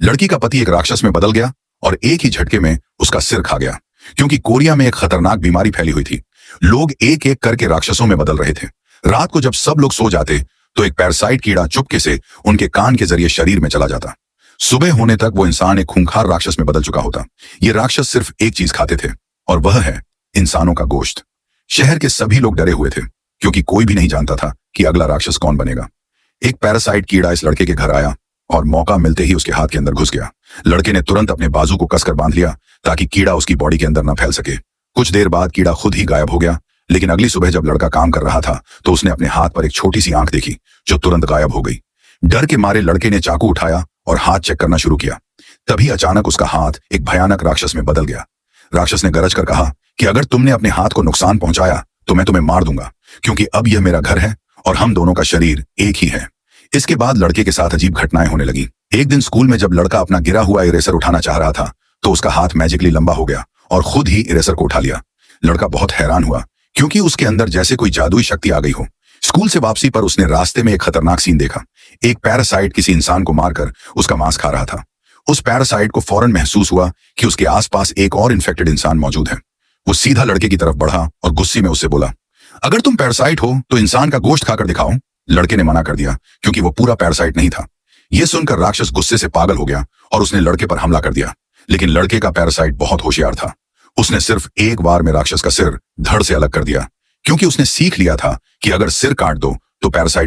लड़की का पति एक राक्षस में बदल गया और एक ही झटके में उसका सिर खा गया, क्योंकि कोरिया में एक खतरनाक बीमारी फैली हुई थी। लोग एक एक करके राक्षसों में बदल रहे थे। रात को जब सब लोग सो जाते तो एक पैरासाइट कीड़ा चुपके से उनके कान के जरिए शरीर में चला जाता। सुबह होने तक वो इंसान एक खूंखार राक्षस में बदल चुका होता। ये राक्षस सिर्फ एक चीज खाते थे और वह है इंसानों का गोश्त। शहर के सभी लोग डरे हुए थे, क्योंकि कोई भी नहीं जानता था कि अगला राक्षस कौन बनेगा। एक पैरासाइट कीड़ा इस लड़के के घर आया और मौका मिलते ही उसके हाथ के अंदर घुस गया। लड़के ने तुरंत अपने बाजू को कसकर बांध लिया ताकि कीड़ा उसकी बॉडी के अंदर न फैल सके। कुछ देर बाद कीड़ा खुद ही गायब हो गया, लेकिन अगली सुबह जब लड़का काम कर रहा था तो उसने अपने हाथ पर एक छोटी सी आंख देखी जो तुरंत गायब हो गई। डर के मारे लड़के ने चाकू उठाया और हाथ चेक करना शुरू किया। तभी अचानक उसका हाथ एक भयानक राक्षस में बदल गया। राक्षस ने गरज कर कहा कि अगर तुमने अपने हाथ को नुकसान पहुंचाया तो मैं तुम्हें मार दूंगा, क्योंकि अब यह मेरा घर है और हम दोनों का शरीर एक ही है। इसके बाद लड़के के साथ अजीब घटनाएं होने लगी। एक दिन स्कूल में जब लड़का अपना गिरा हुआ इरेजर उठाना चाह रहा था तो उसका हाथ मैजिकली लंबा हो गया और खुद ही इरेजर को उठा लिया। लड़का बहुत हैरान हुआ, क्योंकि उसके अंदर जैसे कोई जादुई शक्ति आ गई हो। स्कूल से वापसी पर उसने रास्ते में एक खतरनाक सीन देखा। एक पैरासाइट किसी इंसान को मारकर उसका मांस खा रहा था। उस पैरासाइट को फौरन महसूस हुआ कि उसके आसपास एक और इन्फेक्टेड इंसान मौजूद है। वो सीधा लड़के की तरफ बढ़ा और गुस्से में उससे बोला, अगर तुम पैरासाइट हो तो इंसान का गोश्त खाकर दिखाओ। लड़के ने मना कर दिया, क्योंकि वो पूरा पैरासाइट नहीं था। यह सुनकर राक्षस गुस्से से पागल हो गया और उसने लड़के पर हमला कर दिया। लेकिन लड़के का पैरासाइट बहुत होशियार था। उसने सिर्फ एक बार में राक्षस का सिर धड़ से अलग कर दिया, क्योंकि उसने सीख लिया था कि अगर सिर काट दो तो पैरासाइट